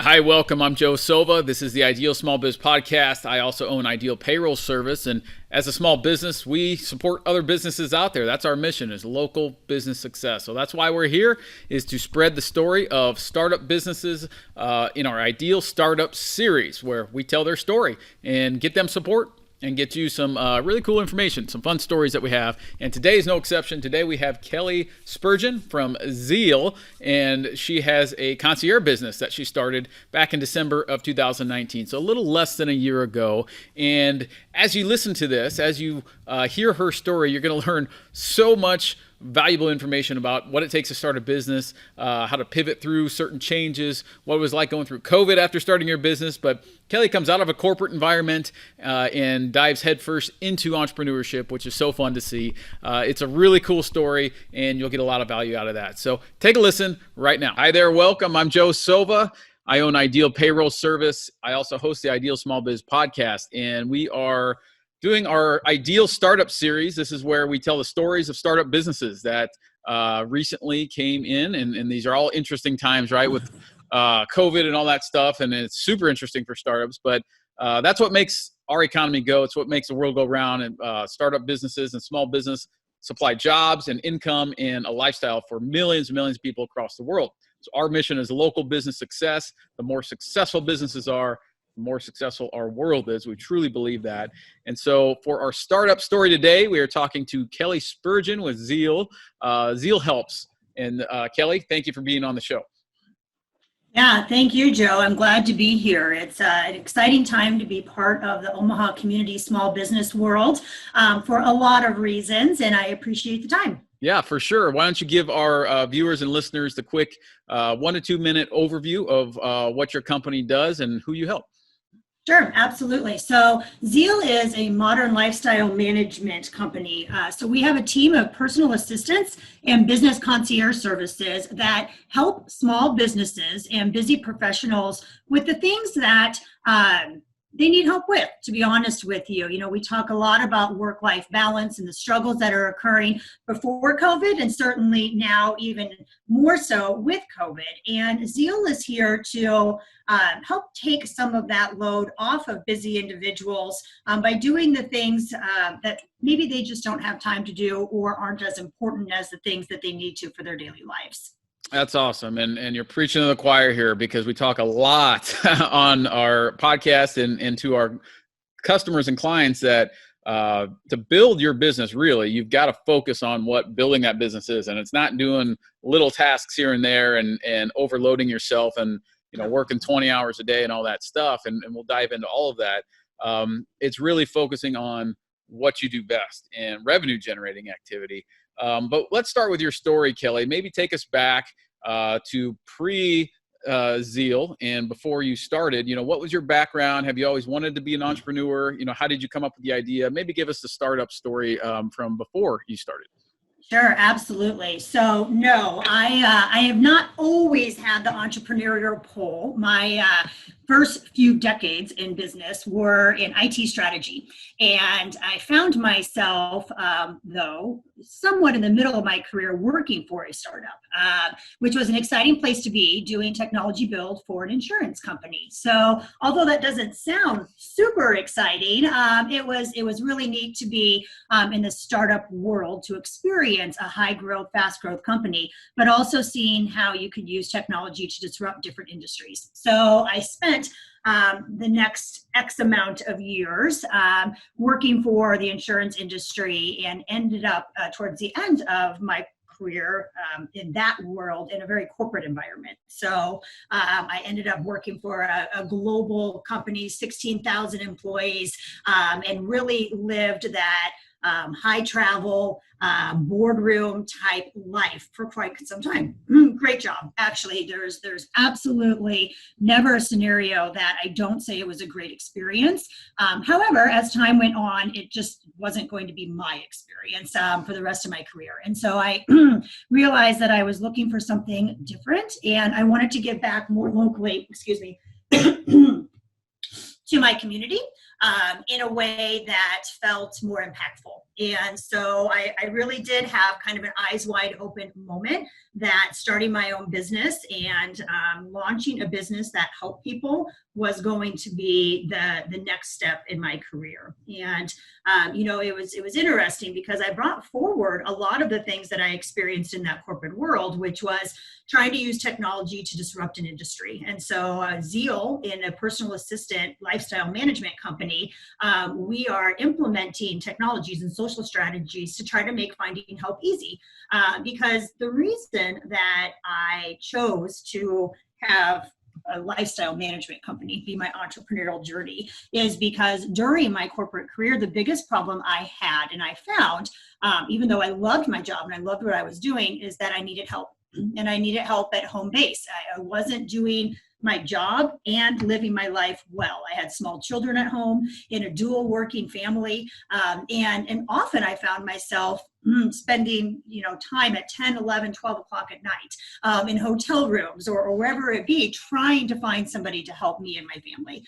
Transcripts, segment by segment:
Hi, welcome. I'm Joe Silva. This is the Ideal Small Biz Podcast. I also own Ideal Payroll Service, and as a small business, we support other businesses out there. That's our mission, is local business success. So that's why we're here, is to spread the story of startup businesses in our Ideal Startup series, where we tell their story and get them support and get you some really cool information, some fun stories that we have. And today is no exception. Today we have Kelly Spurgeon from Zeal, and she has a concierge business that she started back in December of 2019, so a little less than a year ago. And as you listen to this, as you hear her story, you're going to learn so much valuable information about what it takes to start a business, how to pivot through certain changes, what it was like going through COVID after starting your business. But Kelly comes out of a corporate environment and dives headfirst into entrepreneurship, which is so fun to see. It's a really cool story, and you'll get a lot of value out of that. So take a listen right now. Hi there, welcome. I'm Joe Silva. I own Ideal Payroll Service. I also host the Ideal Small Biz Podcast, and we are doing our Ideal Startup series. This is where we tell the stories of startup businesses that recently came in, and these are all interesting times, right, with COVID and all that stuff, and it's super interesting for startups, but that's what makes our economy go. It's what makes the world go round, and startup businesses and small business supply jobs and income and a lifestyle for millions and millions of people across the world. So our mission is local business success. The more successful businesses are, the more successful our world is. We truly believe that. And so for our startup story today, we are talking to Kelly Spurgeon with Zeal. Zeal helps. And Kelly, thank you for being on the show. Yeah, thank you, Joe. I'm glad to be here. It's an exciting time to be part of the Omaha community small business world for a lot of reasons, and I appreciate the time. Yeah, for sure. Why don't you give our viewers and listeners the quick 1 to 2 minute overview of what your company does and who you help? Sure, absolutely. So Zeal is a modern lifestyle management company. So we have a team of personal assistants and business concierge services that help small businesses and busy professionals with the things that they need help with, to be honest with you. You know, we talk a lot about work-life balance and the struggles that are occurring before COVID, and certainly now even more so with COVID. And Zeal is here to help take some of that load off of busy individuals by doing the things that maybe they just don't have time to do or aren't as important as the things that they need to for their daily lives. That's awesome. And you're preaching to the choir here, because we talk a lot on our podcast and to our customers and clients that to build your business, really, you've got to focus on what building that business is. And it's not doing little tasks here and there and overloading yourself and, working 20 hours a day and all that stuff. And we'll dive into all of that. It's really focusing on what you do best and revenue generating activity. But let's start with your story, Kelly. Maybe take us back to pre-Zeal and before you started. What was your background? Have you always wanted to be an entrepreneur? How did you come up with the idea? Maybe give us the startup story from before you started. Sure, absolutely. So no, I have not always had the entrepreneurial pull. My first few decades in business were in IT strategy. And I found myself, though, somewhat in the middle of my career working for a startup, which was an exciting place to be, doing technology build for an insurance company. So although that doesn't sound super exciting, it was really neat to be in the startup world, to experience a high growth, fast growth company, but also seeing how you could use technology to disrupt different industries. So I spent the next X amount of years working for the insurance industry, and ended up towards the end of my career in that world in a very corporate environment. So I ended up working for a global company, 16,000 employees, and really lived that high travel, boardroom type life for quite some time. Great job. Actually, there's absolutely never a scenario that I don't say it was a great experience. However, as time went on, it just wasn't going to be my experience for the rest of my career. And so I realized that I was looking for something different, and I wanted to give back more locally, to my community in a way that felt more impactful. And so I really did have kind of an eyes wide open moment that starting my own business and launching a business that helped people was going to be the next step in my career. And it was interesting because I brought forward a lot of the things that I experienced in that corporate world, which was trying to use technology to disrupt an industry. And so Zeal, in a personal assistant lifestyle management company, we are implementing technologies and social strategies to try to make finding help easy. Because the reason that I chose to have a lifestyle management company be my entrepreneurial journey is because during my corporate career, the biggest problem I had and I found, even though I loved my job and I loved what I was doing, is that I needed help. And I needed help at home base. I wasn't doing my job and living my life well. I had small children at home in a dual working family. And often I found myself spending, time at 10, 11, 12 o'clock at night in hotel rooms or wherever it be, trying to find somebody to help me and my family.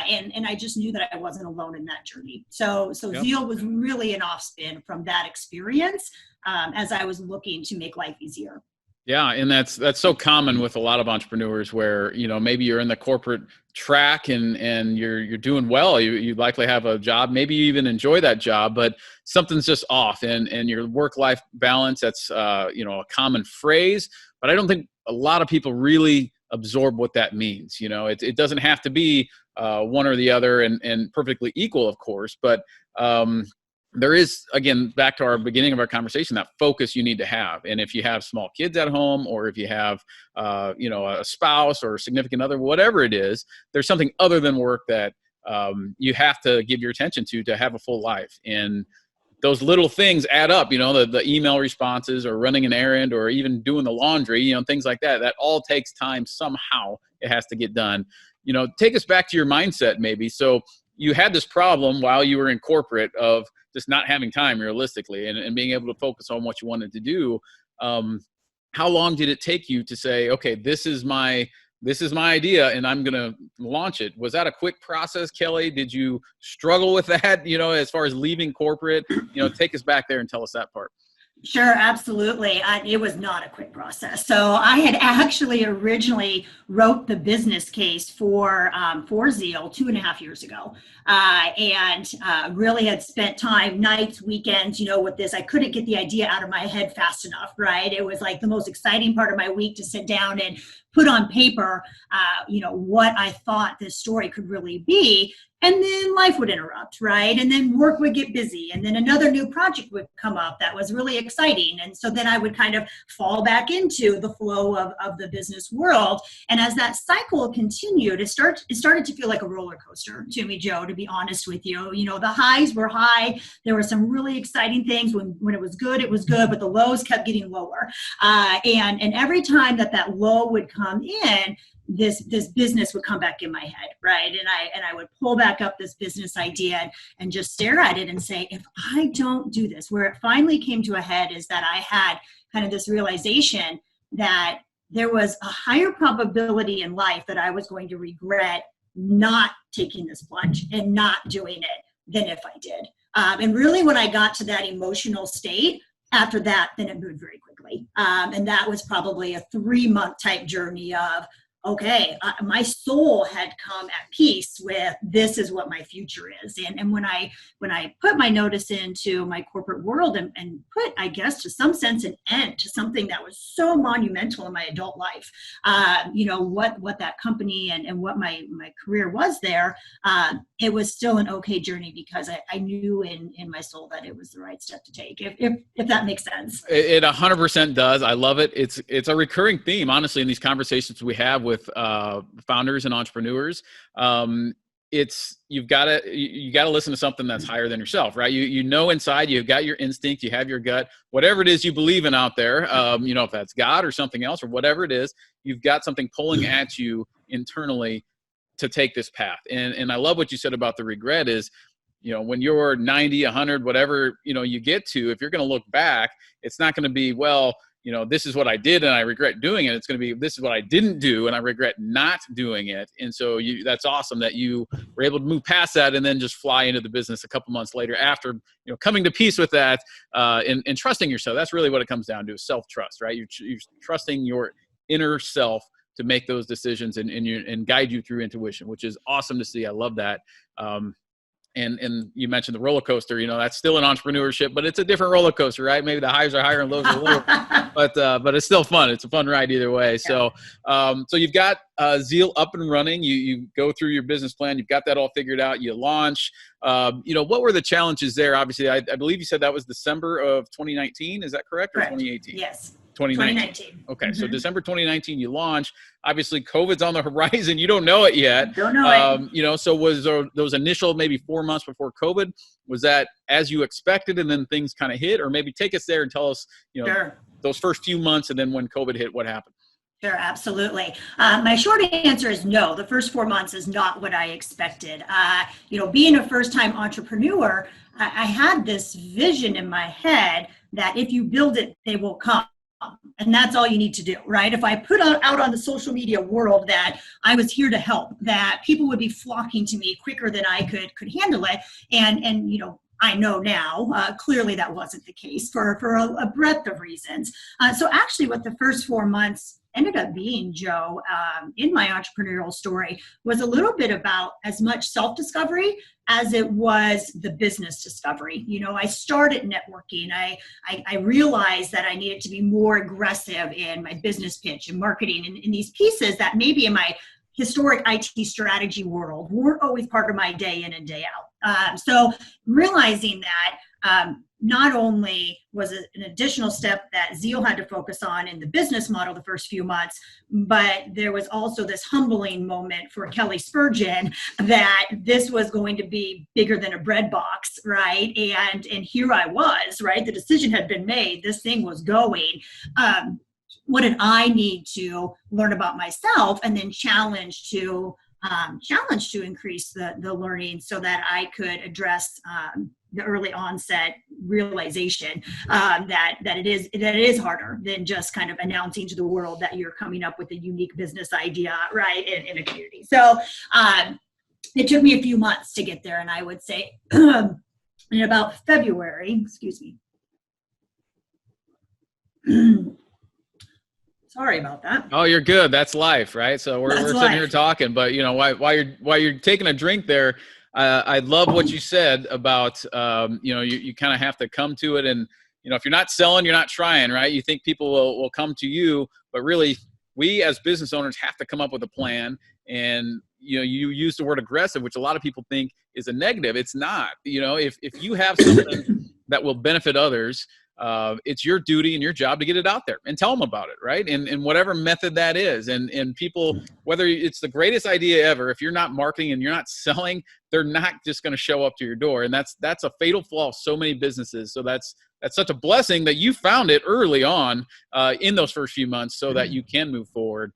And I just knew that I wasn't alone in that journey. So yep. Zeal was really an offspin from that experience as I was looking to make life easier. Yeah. And that's so common with a lot of entrepreneurs where, maybe you're in the corporate track and you're doing well. You likely have a job, maybe you even enjoy that job, but something's just off and your work-life balance, that's, a common phrase, but I don't think a lot of people really absorb what that means. It doesn't have to be one or the other and perfectly equal, of course, but, there is, again, back to our beginning of our conversation, that focus you need to have. And if you have small kids at home, or if you have, a spouse or a significant other, whatever it is, there's something other than work that you have to give your attention to have a full life. And those little things add up, the email responses or running an errand or even doing the laundry, things like that. That all takes time. Somehow it has to get done. Take us back to your mindset maybe. So you had this problem while you were in corporate of just not having time realistically and being able to focus on what you wanted to do. How long did it take you to say, okay, this is my idea and I'm going to launch it? Was that a quick process, Kelly? Did you struggle with that, as far as leaving corporate? Take us back there and tell us that part. Sure, absolutely. It was not a quick process. So I had actually originally wrote the business case for Zeal 2.5 years ago, and really had spent time, nights, weekends, with this. I couldn't get the idea out of my head fast enough, right? It was like the most exciting part of my week to sit down and put on paper, what I thought this story could really be. And then life would interrupt, right? And then work would get busy. And then another new project would come up that was really exciting. And so then I would kind of fall back into the flow of the business world. And as that cycle continued, it started to feel like a roller coaster to me, Joe, to be honest with you. The highs were high. There were some really exciting things. When it was good, but the lows kept getting lower. And every time that low would come in, this business would come back in my head, right? And I would pull back up this business idea and just stare at it and say, if I don't do this, where it finally came to a head is that I had kind of this realization that there was a higher probability in life that I was going to regret not taking this plunge and not doing it than if I did. And really when I got to that emotional state, after that, then it moved very quickly. And that was probably a 3-month type journey of, okay, my soul had come at peace with this is what my future is. And when I put my notice into my corporate world and put, I guess, to some sense, an end to something that was so monumental in my adult life, what that company and what my career was there, it was still an okay journey because I knew in my soul that it was the right step to take, if that makes sense. It 100% does. I love it. It's a recurring theme, honestly, in these conversations we have with founders and entrepreneurs. You've got to listen to something that's higher than yourself, right? Inside, you've got your instinct, you have your gut, whatever it is you believe in out there, if that's God or something else or whatever it is, you've got something pulling at you internally to take this path. And I love what you said about the regret is, when you're 90, 100, whatever, you get to, if you're going to look back, it's not going to be, well, this is what I did and I regret doing it. It's going to be, this is what I didn't do and I regret not doing it. And so that's awesome that you were able to move past that and then just fly into the business a couple months later after, coming to peace with that, and trusting yourself. That's really what it comes down to, is self-trust, right? You're trusting your inner self to make those decisions and guide you through intuition, which is awesome to see. I love that. And you mentioned the roller coaster, that's still an entrepreneurship, but it's a different roller coaster, right? Maybe the highs are higher and lows are lower, but it's still fun. It's a fun ride either way. Yeah. So you've got Zeal up and running. You go through your business plan. You've got that all figured out. You launch. What were the challenges there? Obviously, I believe you said that was December of 2019. Is that correct? Or 2018? Yes. 2019. Okay. Mm-hmm. So December 2019, you launch. Obviously, COVID's on the horizon. You don't know it yet. Don't know it. So was those initial maybe 4 months before COVID, was that as you expected and then things kind of hit? Or maybe take us there and tell us, Sure. those first few months and then when COVID hit, what happened? Sure, absolutely. My short answer is no. The first 4 months is not what I expected. Being a first-time entrepreneur, I had this vision in my head that if you build it, they will come. And that's all you need to do, right? If I put out on the social media world that I was here to help, that people would be flocking to me quicker than I could handle it. And I know now, clearly that wasn't the case for a breadth of reasons. So actually what the first 4 months ended up being, Joe, in my entrepreneurial story, was a little bit about as much self-discovery as it was the business discovery. I started networking. I realized that I needed to be more aggressive in my business pitch and marketing and in these pieces that maybe in my historic IT strategy world weren't always part of my day in and day out. So realizing that, not only was it an additional step that Zeal had to focus on in the business model the first few months, but there was also this humbling moment for Kelly Spurgeon that this was going to be bigger than a bread box, right? And here I was, right? The decision had been made. This thing was going. What did I need to learn about myself and then challenge to increase the learning so that I could address the early onset realization that it is harder than just kind of announcing to the world that you're coming up with a unique business idea, right, in a community. So it took me a few months to get there, and I would say in about February, sorry about that. Oh, you're good. That's life, right? So we're sitting here talking, but while you're taking a drink there, I love what you said about you kind of have to come to it, and if you're not selling, you're not trying, right? You think people will come to you, but really we as business owners have to come up with a plan. And you use the word aggressive, which a lot of people think is a negative. It's not. If you have something that will benefit others, it's your duty and your job to get it out there and tell them about it, right? And whatever method that is. And people, whether it's the greatest idea ever, if you're not marketing and you're not selling, they're not just going to show up to your door. And that's a fatal flaw of so many businesses. So that's such a blessing that you found it early on in those first few months so that you can move forward.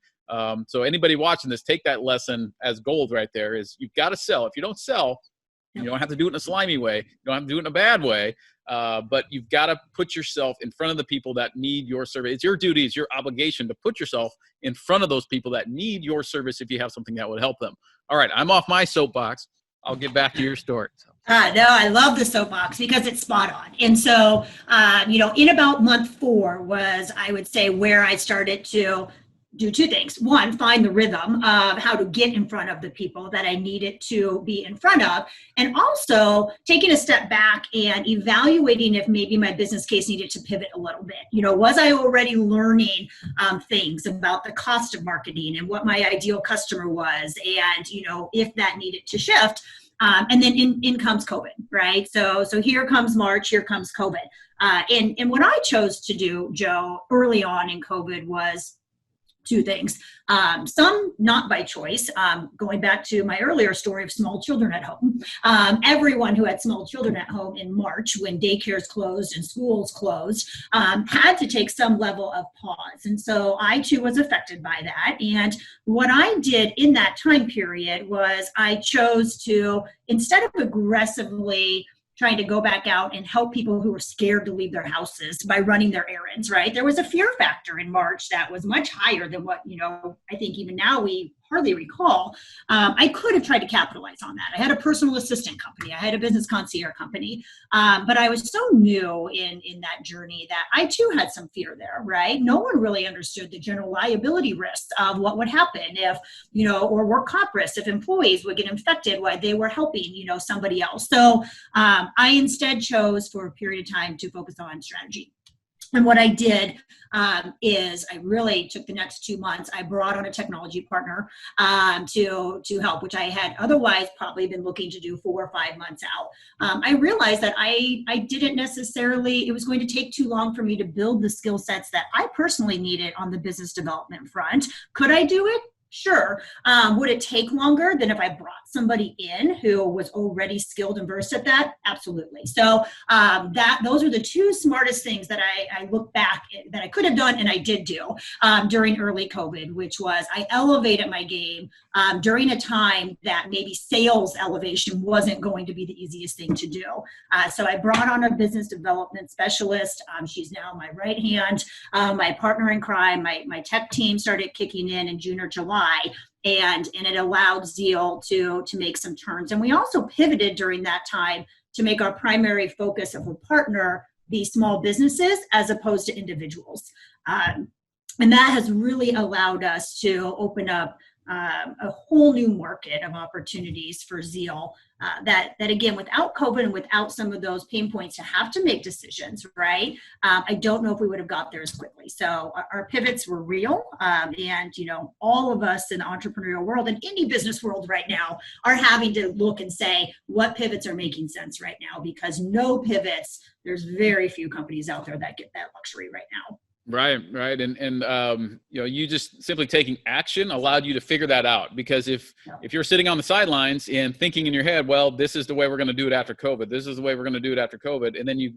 So anybody watching this, take that lesson as gold right there, is you've got to sell. If you don't sell, you don't have to do it in a slimy way. You don't have to do it in a bad way. But you've got to put yourself in front of the people that need your service. It's your duty, it's your obligation to put yourself in front of those people that need your service if you have something that would help them. All right, I'm off my soapbox. I'll get back to your story. No, I love the soapbox because it's spot on. And so, in about month 4 was, I would say, where I started to do 2 things. One, find the rhythm of how to get in front of the people that I needed to be in front of, and also taking a step back and evaluating if maybe my business case needed to pivot a little bit. Was I already learning things about the cost of marketing and what my ideal customer was, and if that needed to shift. And then in comes COVID, right? So here comes March, here comes COVID. And what I chose to do, Joe, early on in COVID was 2 things. Some not by choice, going back to my earlier story of small children at home. Everyone who had small children at home in March, when daycares closed and schools closed, had to take some level of pause. And so I too was affected by that. And what I did in that time period was I chose to, instead of aggressively trying to go back out and help people who were scared to leave their houses by running their errands, right? There was a fear factor in March that was much higher than what, I think even now we hardly recall. I could have tried to capitalize on that. I had a personal assistant company. I had a business concierge company. But I was so new in that journey that I too had some fear there, right? No one really understood the general liability risks of what would happen if, or work comp risks if employees would get infected while they were helping, somebody else. So I instead chose for a period of time to focus on strategy. And what I did is I really took the next 2 months. I brought on a technology partner to help, which I had otherwise probably been looking to do 4 or 5 months out. I realized that I didn't necessarily, it was going to take too long for me to build the skill sets that I personally needed on the business development front. Could I do it? Sure. Would it take longer than if I brought somebody in who was already skilled and versed at that? Absolutely. So those are the two smartest things that I look back that I could have done and I did do during early COVID, which was I elevated my game during a time that maybe sales elevation wasn't going to be the easiest thing to do. So I brought on a business development specialist. She's now my right hand, my partner in crime. My tech team started kicking in June or July. And it allowed Zeal to make some turns. And we also pivoted during that time to make our primary focus of a partner be small businesses as opposed to individuals. And that has really allowed us to open up a whole new market of opportunities for Zeal that again, without COVID and without some of those pain points to have to make decisions, right? I don't know if we would have got there as quickly. So our pivots were real. And, all of us in the entrepreneurial world and any business world right now are having to look and say, what pivots are making sense right now? Because no pivots, there's very few companies out there that get that luxury right now. Right. And you just simply taking action allowed you to figure that out, because if you're sitting on the sidelines and thinking in your head, well, this is the way we're going to do it after COVID, this is the way we're going to do it after COVID, and then you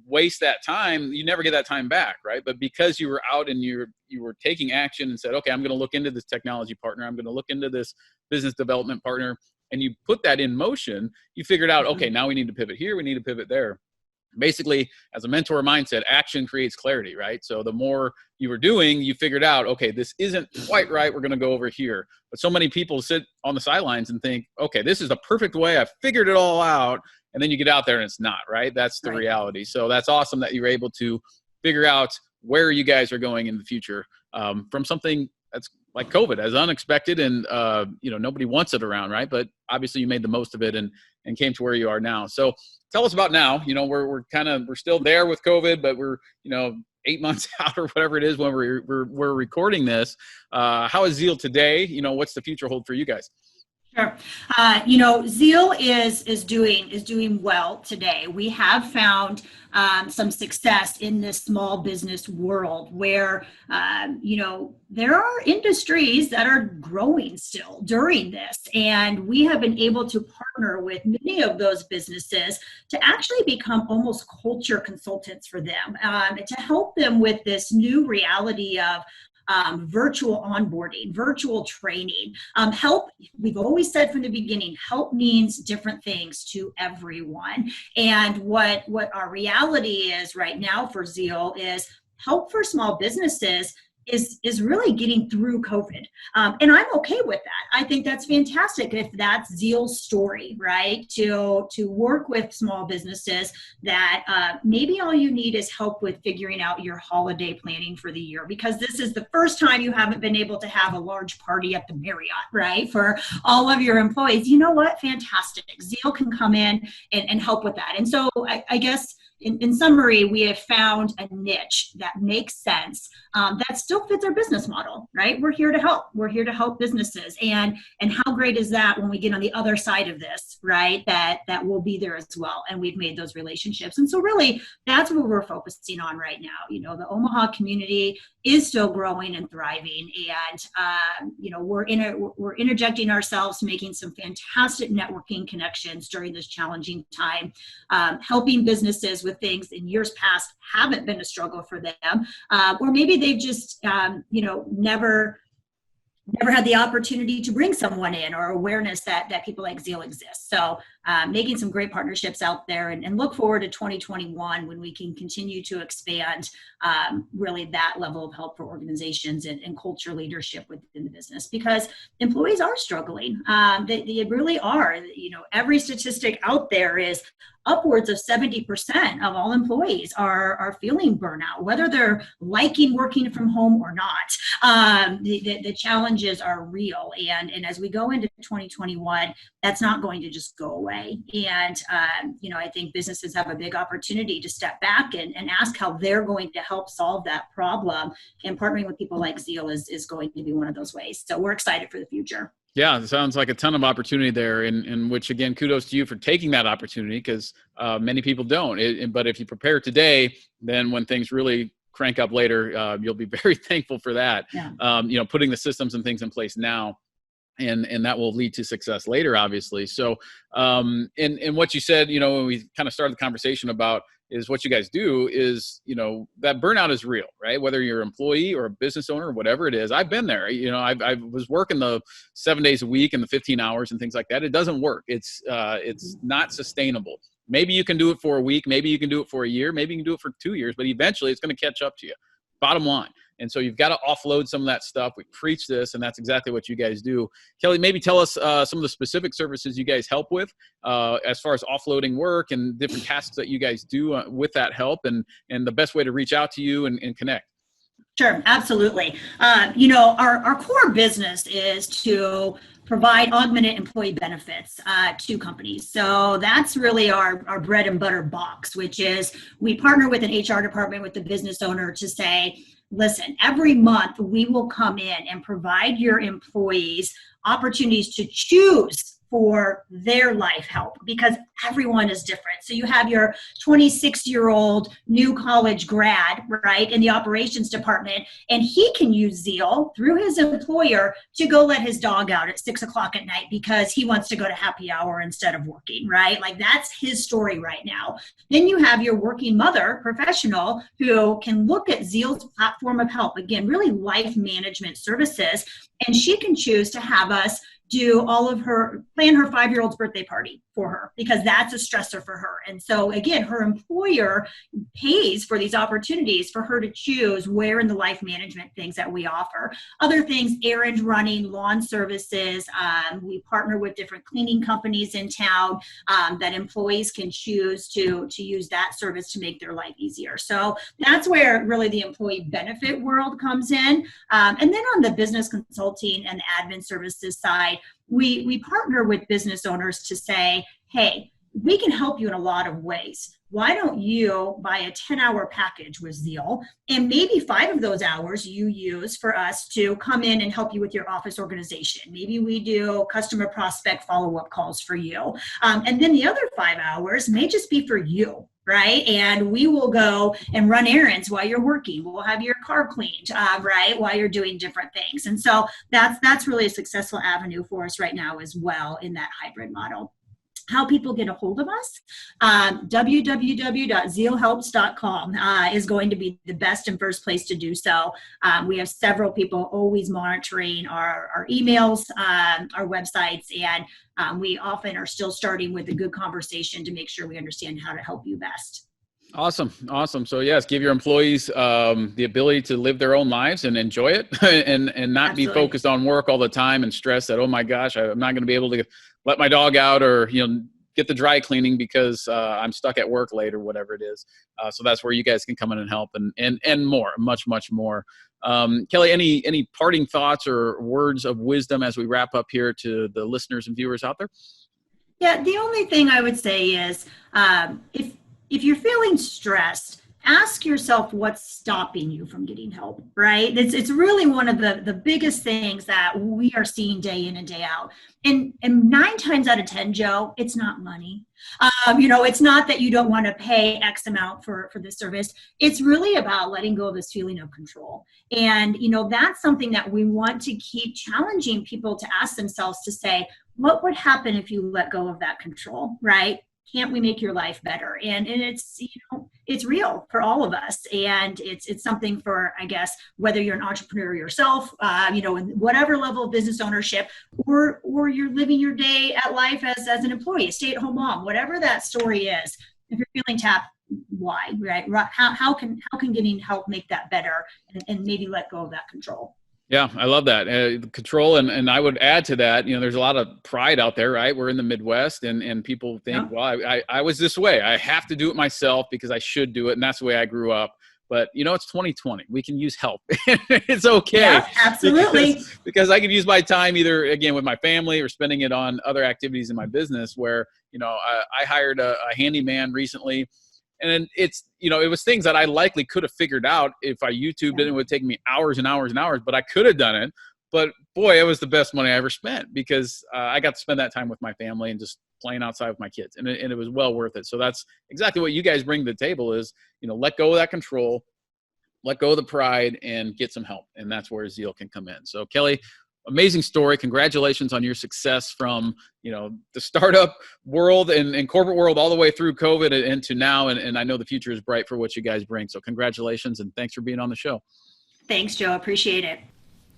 waste that time, you never get that time back, right? But because you were out and you were taking action and said, okay, I'm going to look into this technology partner, I'm going to look into this business development partner, and you put that in motion, you figured out, okay, now we need to pivot here, we need to pivot there. Basically, as a mentor mindset, action creates clarity, right? So the more you were doing, you figured out, okay, this isn't quite right, we're going to go over here. But so many people sit on the sidelines and think, okay, this is the perfect way, I figured it all out. And then you get out there and it's not, right? That's the reality. So that's awesome that you're able to figure out where you guys are going in the future from something that's like COVID, as unexpected, and nobody wants it around, right? But obviously you made the most of it and came to where you are now. So tell us about now. We're still there with COVID, but we're 8 months out or whatever it is when we're recording this. How is Zeal today? What's the future hold for you guys? Sure. Zeal is doing well today. We have found some success in this small business world where, there are industries that are growing still during this. And we have been able to partner with many of those businesses to actually become almost culture consultants for them, to help them with this new reality of virtual onboarding, virtual training. Help, we've always said from the beginning, help means different things to everyone. And what our reality is right now for Zeal is help for small businesses is really getting through COVID. And I'm okay with that. I think that's fantastic if that's Zeal's story, right? To work with small businesses that maybe all you need is help with figuring out your holiday planning for the year, because this is the first time you haven't been able to have a large party at the Marriott, right? For all of your employees. You know what? Fantastic. Zeal can come in and help with that. And so I guess in summary, we have found a niche that makes sense, that still fits our business model, right? We're here to help. We're here to help businesses. And how great is that when we get on the other side of this, right? That we'll be there as well. And we've made those relationships. And so really, that's what we're focusing on right now. The Omaha community is still growing and thriving. And, we're interjecting ourselves, making some fantastic networking connections during this challenging time, helping businesses with things in years past haven't been a struggle for them, or maybe they've just never had the opportunity to bring someone in, or awareness that people like Zeal exist. So making some great partnerships out there, and look forward to 2021 when we can continue to expand really that level of help for organizations and culture leadership within the business, because employees are struggling. They really are. Every statistic out there is upwards of 70% of all employees are feeling burnout, whether they're liking working from home or not. The challenges are real. And as we go into 2021, that's not going to just go away. And, I think businesses have a big opportunity to step back and ask how they're going to help solve that problem. And partnering with people like Zeal is going to be one of those ways. So we're excited for the future. Yeah, it sounds like a ton of opportunity there, in which, again, kudos to you for taking that opportunity, because many people don't. But if you prepare today, then when things really crank up later, you'll be very thankful for that. Yeah. Putting the systems and things in place now, and that will lead to success later, obviously. So, and what you said, when we kind of started the conversation about is what you guys do is, that burnout is real, right? Whether you're an employee or a business owner or whatever it is, I've been there. I was working the 7 days a week and the 15 hours and things like that. It doesn't work. It's not sustainable. Maybe you can do it for a week. Maybe you can do it for a year. Maybe you can do it for 2 years, but eventually it's going to catch up to you. Bottom line. And so you've got to offload some of that stuff. We preach this, and that's exactly what you guys do. Kelly, maybe tell us some of the specific services you guys help with as far as offloading work and different tasks that you guys do with that help, and the best way to reach out to you and connect. Sure, absolutely. Our core business is to provide augmented employee benefits to companies. So that's really our bread and butter box, which is we partner with an HR department, with the business owner, to say, listen, every month we will come in and provide your employees opportunities to choose for their life help, because everyone is different. So you have your 26-year-old new college grad, right, in the operations department, and he can use Zeal through his employer to go let his dog out at 6 o'clock at night because he wants to go to happy hour instead of working, right? Like, that's his story right now. Then you have your working mother professional who can look at Zeal's platform of help, again, really life management services, and she can choose to have us do plan her 5-year-old's birthday party for her, because that's a stressor for her. And so again, her employer pays for these opportunities for her to choose where in the life management things that we offer. Other things, errand running, lawn services. We partner with different cleaning companies in town that employees can choose to use that service to make their life easier. So that's where really the employee benefit world comes in. And then on the business consulting and admin services side, we partner with business owners to say, hey, we can help you in a lot of ways. Why don't you buy a 10-hour package with Zeal, and maybe 5 of those hours you use for us to come in and help you with your office organization. Maybe we do customer prospect follow-up calls for you. And then the other 5 hours may just be for you, right? And we will go and run errands while you're working. We'll have your car cleaned, right, while you're doing different things. And so that's really a successful avenue for us right now as well in that hybrid model. How people get a hold of us, www.zealhelps.com is going to be the best and first place to do so. We have several people always monitoring our emails, our websites, and we often are still starting with a good conversation to make sure we understand how to help you best. Awesome. So yes, give your employees the ability to live their own lives and enjoy it, and not Absolutely. be focused on work all the time and stress that, oh my gosh, I'm not going to be able to let my dog out, or get the dry cleaning because I'm stuck at work late, or whatever it is. So that's where you guys can come in and help, and more, much more. Kelly, any parting thoughts or words of wisdom as we wrap up here to the listeners and viewers out there? Yeah, the only thing I would say is if you're feeling stressed, ask yourself what's stopping you from getting help, right? It's really one of the biggest things that we are seeing day in and day out. And 9 times out of 10, Joe, it's not money. It's not that you don't want to pay X amount for this service. It's really about letting go of this feeling of control. And, that's something that we want to keep challenging people to ask themselves, to say, what would happen if you let go of that control, right? can't we make your life better? And it's, it's real for all of us. And it's something for, I guess, whether you're an entrepreneur yourself, in whatever level of business ownership, or you're living your day at life as an employee, a stay-at-home mom, whatever that story is. If you're feeling tapped, why, right? How can getting help make that better, and maybe let go of that control? Yeah, I love that. Control. And I would add to that, there's a lot of pride out there, right? We're in the Midwest, and people think, well, I was this way. I have to do it myself because I should do it. And that's the way I grew up. But, it's 2020. We can use help. It's okay. Yeah, absolutely. Because I could use my time either, again, with my family or spending it on other activities in my business where, I hired a handyman recently. And it's, it was things that I likely could have figured out if I YouTubed it. It would take me hours and hours and hours, but I could have done it. But boy, it was the best money I ever spent because I got to spend that time with my family and just playing outside with my kids. And it was well worth it. So that's exactly what you guys bring to the table is, let go of that control, let go of the pride, and get some help. And that's where Zeal can come in. So Kelly, amazing story. Congratulations on your success from, the startup world and corporate world all the way through COVID and to now. And I know the future is bright for what you guys bring. So congratulations and thanks for being on the show. Thanks, Joe. Appreciate it.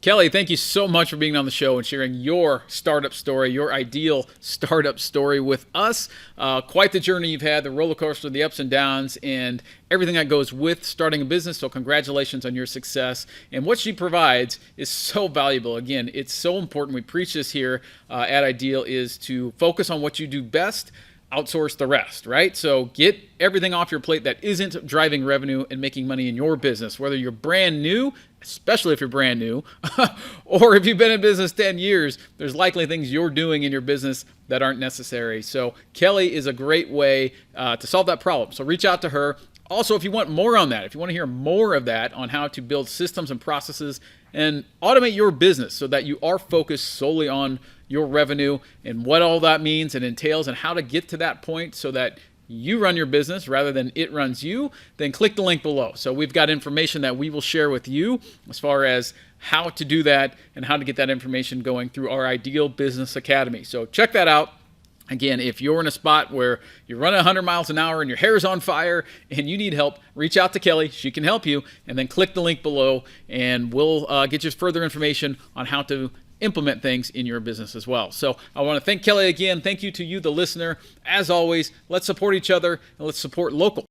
Kelly, thank you so much for being on the show and sharing your startup story, your ideal startup story with us. Quite the journey you've had, the roller coaster, the ups and downs, and everything that goes with starting a business. So congratulations on your success. And what she provides is so valuable. Again, it's so important. We preach this here at Ideal is to focus on what you do best, outsource the rest, right? So get everything off your plate that isn't driving revenue and making money in your business, whether you're brand new, especially if you're brand new, or if you've been in business 10 years, there's likely things you're doing in your business that aren't necessary. So Kelly is a great way to solve that problem. So reach out to her. Also, if you want more on that, if you want to hear more of that on how to build systems and processes and automate your business so that you are focused solely on your revenue and what all that means and entails and how to get to that point so that you run your business rather than it runs you, then click the link below. So we've got information that we will share with you as far as how to do that and how to get that information going through our Ideal Business Academy. So check that out. Again, if you're in a spot where you're running 100 miles an hour and your hair's on fire and you need help, reach out to Kelly. She can help you. And then click the link below and we'll get you further information on how to implement things in your business as well. So I want to thank Kelly again. Thank you to you, the listener. As always, let's support each other and let's support local.